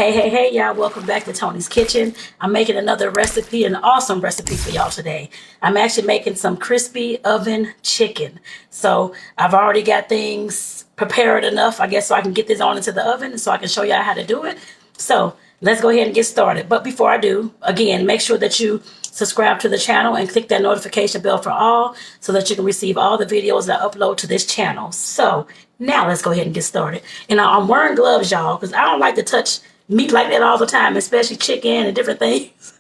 Hey, y'all, welcome back to Tony's Kitchen. I'm making another recipe, an awesome recipe for y'all today. I'm actually making some crispy oven chicken. So I've already got things prepared enough, I guess, so I can get this on into the oven so I can show y'all how to do it. So let's go ahead and get started. But before I do, again, make sure that you subscribe to the channel and click that notification bell for all so that you can receive all the videos that I upload to this channel. So now let's go ahead and get started. And I'm wearing gloves, y'all, because I don't like to touch meat like that all the time, especially chicken and different things.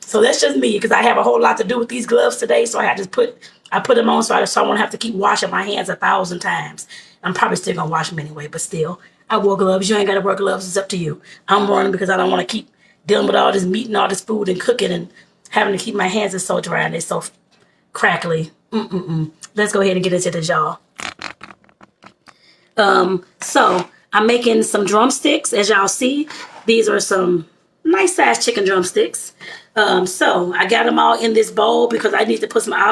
So that's just me, because I have a whole lot to do with these gloves today. So I put them on so I won't have to keep washing my hands 1,000 times. I'm probably still gonna wash them anyway, but still, I wore gloves. You ain't gotta wear gloves. It's up to you. I'm wearing them because I don't want to keep dealing with all this meat and all this food and cooking and having to keep my hands are so dry and they're so crackly. Let's go ahead and get into this, y'all. So I'm making some drumsticks. As y'all see, these are some nice sized chicken drumsticks. So I got them all in this bowl because I need to put some not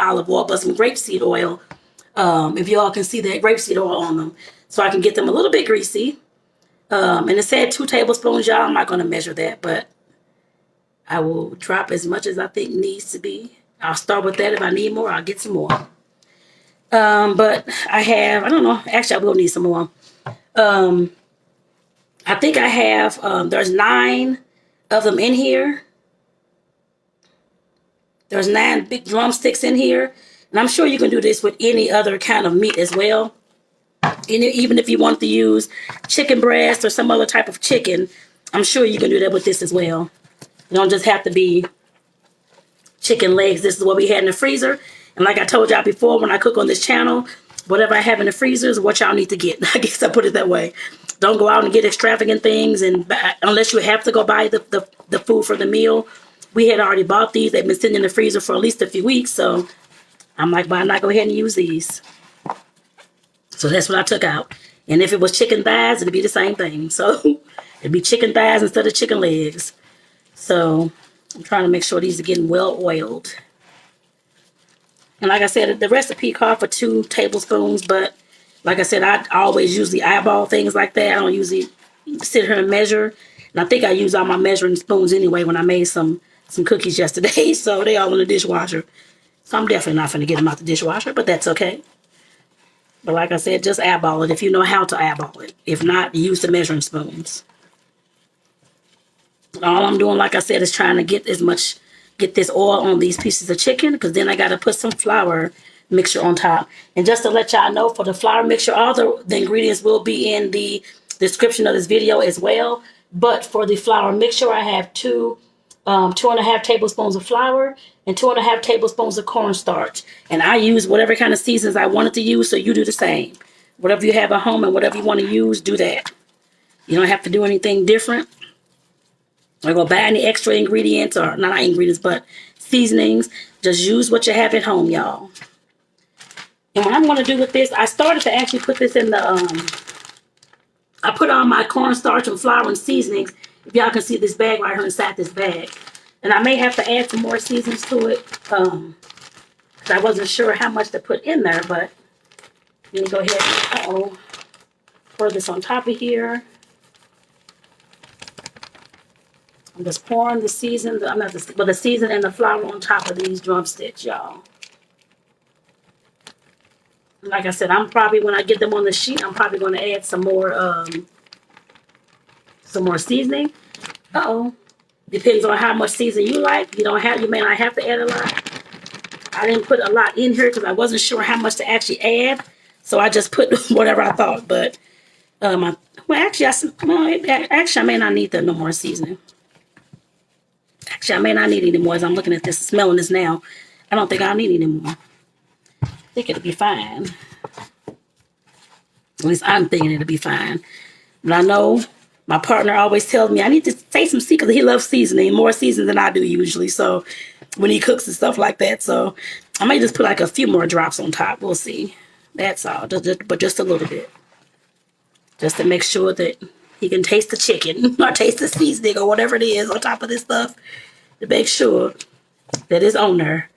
olive oil, but some grapeseed oil. If y'all can see that grapeseed oil on them, so I can get them a little bit greasy. And it said 2 tablespoons, y'all. I'm not going to measure that, but I will drop as much as I think needs to be. I'll start with that. If I need more, I'll get some more. But I don't know, actually I will need some more. I think I have, there's 9 of them in here. There's 9 big drumsticks in here. And I'm sure you can do this with any other kind of meat as well. And even if you want to use chicken breast or some other type of chicken, I'm sure you can do that with this as well. You don't just have to be chicken legs. This is what we had in the freezer. And like I told y'all before, when I cook on this channel, whatever I have in the freezer is what y'all need to get. I guess I put it that way. Don't go out and get extravagant things, and unless you have to go buy the food for the meal. We had already bought these. They've been sitting in the freezer for at least a few weeks, so I'm like, why not go ahead and use these? So that's what I took out. And if it was chicken thighs, it'd be the same thing. So it'd be chicken thighs instead of chicken legs. So I'm trying to make sure these are getting well oiled. And like I said, the recipe called for 2 tablespoons, but like I said, I always usually eyeball things like that. I don't usually sit here and measure. And I think I used all my measuring spoons anyway when I made some cookies yesterday. So they all in the dishwasher. So I'm definitely not going to get them out the dishwasher, but that's okay. But like I said, just eyeball it if you know how to eyeball it. If not, use the measuring spoons. All I'm doing, like I said, is trying to get this oil on these pieces of chicken, because then I got to put some flour mixture on top. And just to let y'all know, for the flour mixture, all the ingredients will be in the description of this video as well. But for the flour mixture, I have 2.5 tablespoons of flour and 2.5 tablespoons of cornstarch. And I use whatever kind of seasons I wanted to use, so you do the same. Whatever you have at home and whatever you want to use, do that. You don't have to do anything different. Or go buy any extra ingredients, or not ingredients, but seasonings. Just use what you have at home, y'all. And what I'm going to do with this, I started to actually put this in the, I put on my cornstarch and flour and seasonings. If y'all can see this bag right here inside this bag. And I may have to add some more seasonings to it. Because I wasn't sure how much to put in there, but let me go ahead and pour this on top of here. I'm just pouring the season, the season and the flour on top of these drumsticks, y'all. Like I said, when I get them on the sheet, I'm probably going to add some more seasoning. Depends on how much seasoning you like. You may not have to add a lot. I didn't put a lot in here because I wasn't sure how much to actually add, so I just put whatever I thought. But actually, I may not need no more seasoning. Actually, I may not need any more as I'm looking at this, smelling this now. I don't think I'll need any more. I think it'll be fine. At least I'm thinking it'll be fine. But I know my partner always tells me I need to say some secrets. He loves seasoning, more seasoning than I do usually. So when he cooks and stuff like that. So I may just put like a few more drops on top. We'll see. That's all. But just a little bit. Just to make sure that he can taste the chicken or taste the seasoning or whatever it is on top of this stuff, to make sure that it's on there.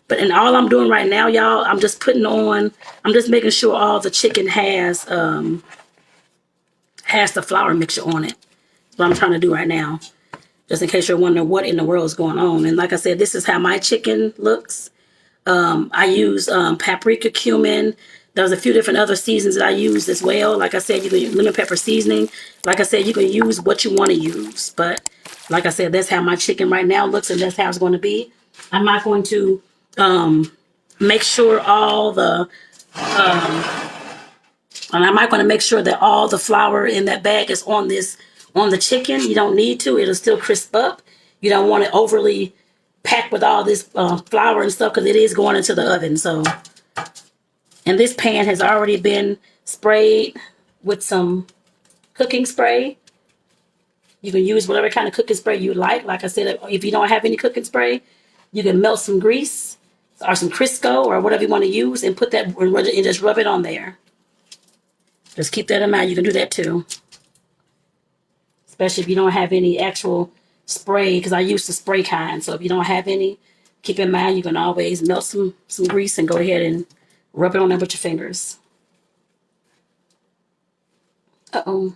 And all I'm doing right now, y'all, I'm just making sure all the chicken has the flour mixture on it. what I'm trying to do right now. Just in case you're wondering what in the world is going on. And like I said, this is how my chicken looks. I use paprika, cumin. There's a few different other seasons that I use as well. Like I said, you can use lemon pepper seasoning. Like I said, you can use what you want to use. But like I said, that's how my chicken right now looks, and that's how it's going to be. I'm not going to make sure all the and I'm not going to make sure that all the flour in that bag is on the chicken. You don't need to. It'll still crisp up. You don't want it overly packed with all this flour and stuff because it is going into the oven. So, and this pan has already been sprayed with some cooking spray. You can use whatever kind of cooking spray you like. Like I said, if you don't have any cooking spray, you can melt some grease or some Crisco or whatever you want to use and put that and just rub it on there. Just keep that in mind. You can do that too. Especially if you don't have any actual spray, because I use the spray kind. So if you don't have any, keep in mind you can always melt some grease and go ahead and rub it on there with your fingers. Uh-oh.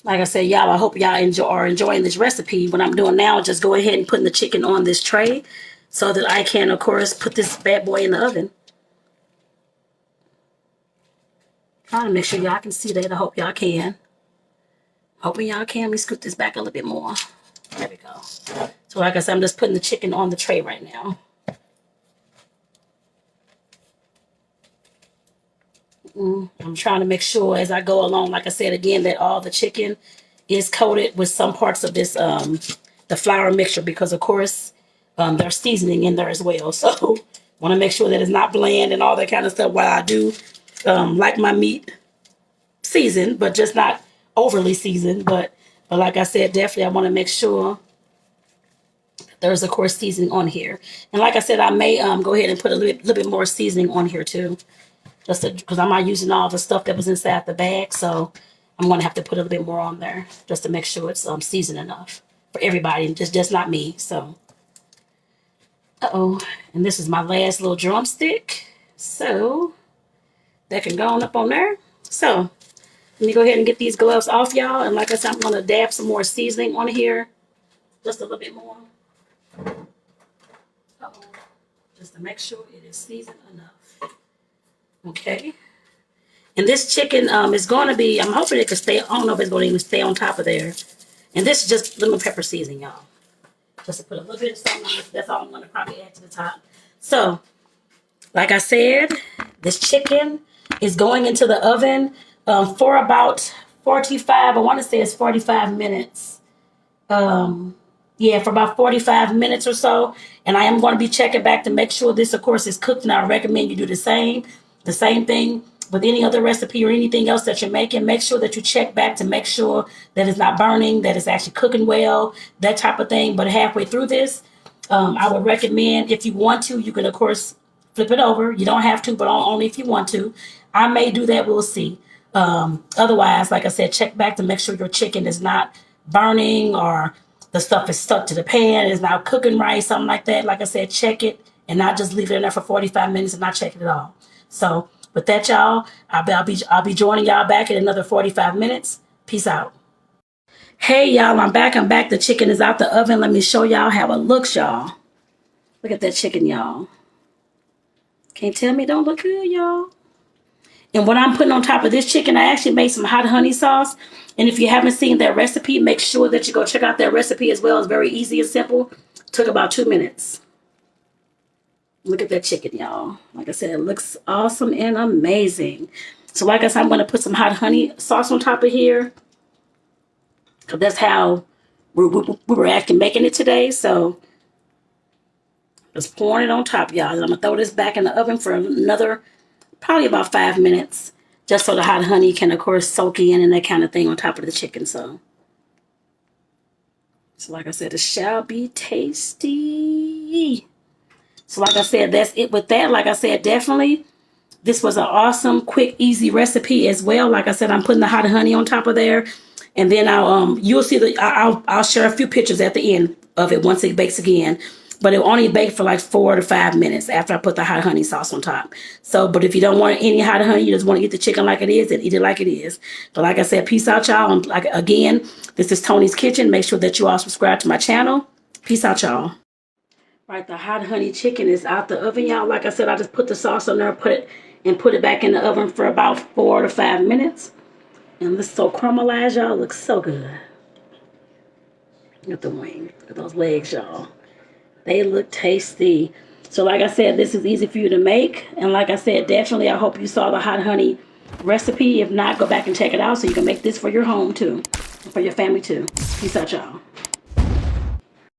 Like I said, y'all, I hope y'all are enjoying this recipe. What I'm doing now is just go ahead and putting the chicken on this tray so that I can, of course, put this bad boy in the oven. Trying to make sure y'all can see that. I hope y'all can. Hoping y'all can. Let me scoot this back a little bit more. There we go. So like I said, I'm just putting the chicken on the tray right now. I'm trying to make sure as I go along, like I said again, that all the chicken is coated with some parts of this, the flour mixture, because of course there's seasoning in there as well. So want to make sure that it's not bland and all that kind of stuff. While I do like my meat seasoned, but just not overly seasoned. But like I said, definitely I want to make sure there's of course seasoning on here. And like I said, I may go ahead and put a little bit more seasoning on here too. Just because I'm not using all the stuff that was inside the bag, so I'm going to have to put a little bit more on there just to make sure it's seasoned enough for everybody, just not me. So, and this is my last little drumstick, so that can go on up on there. So let me go ahead and get these gloves off, y'all. And like I said, I'm going to dab some more seasoning on here, just a little bit more, just to make sure it is seasoned enough. Okay, and this chicken is going to be, I'm hoping it can stay, I don't know if it's going to even stay on top of there. And this is just lemon pepper seasoning, y'all. Just to put a little bit of something on it. That's all I'm going to probably add to the top. So, like I said, this chicken is going into the oven for about 45, I want to say it's 45 minutes. Yeah, for about 45 minutes or so. And I am going to be checking back to make sure this, of course, is cooked. And I recommend you do the same thing with any other recipe or anything else that you're making. Make sure that you check back to make sure that it's not burning, that it's actually cooking well, that type of thing. But halfway through this, I would recommend, if you want to, you can, of course, flip it over. You don't have to, but only if you want to. I may do that. We'll see. Otherwise, like I said, check back to make sure your chicken is not burning or the stuff is stuck to the pan, is not cooking right, something like that. Like I said, check it and not just leave it in there for 45 minutes and not check it at all. So with that, y'all, I'll be joining y'all back in another 45 minutes. Peace out. Hey, y'all, I'm back. The chicken is out the oven. Let me show y'all how it looks, y'all. Look at that chicken, y'all. Can't tell me it don't look good, y'all. And what I'm putting on top of this chicken, I actually made some hot honey sauce. And if you haven't seen that recipe, make sure that you go check out that recipe as well. It's very easy and simple. Took about 2 minutes. Look at that chicken, y'all. Like I said, it looks awesome and amazing. So like I said, I'm going to put some hot honey sauce on top of here. Because that's how we were actually making it today. So just pouring it on top, y'all. And I'm going to throw this back in the oven for another probably about 5 minutes. Just so the hot honey can, of course, soak in and that kind of thing on top of the chicken. So like I said, it shall be tasty. So like I said, that's it with that. Like I said, definitely, this was an awesome, quick, easy recipe as well. Like I said, I'm putting the hot honey on top of there. And then you'll see I'll share a few pictures at the end of it once it bakes again. But it will only bake for like 4 to 5 minutes after I put the hot honey sauce on top. So, but if you don't want any hot honey, you just want to eat the chicken like it is, then eat it like it is. But like I said, peace out, y'all. And like again, this is Tony's Kitchen. Make sure that you all subscribe to my channel. Peace out, y'all. Right, the hot honey chicken is out the oven, y'all. Like I said, I just put the sauce on there, put it back in the oven for about 4 to 5 minutes. And this is so caramelized, y'all. Looks so good. Look at the wing. Look at those legs, y'all. They look tasty. So like I said, this is easy for you to make. And like I said, definitely I hope you saw the hot honey recipe. If not, go back and check it out so you can make this for your home too. For your family too. Peace out, y'all.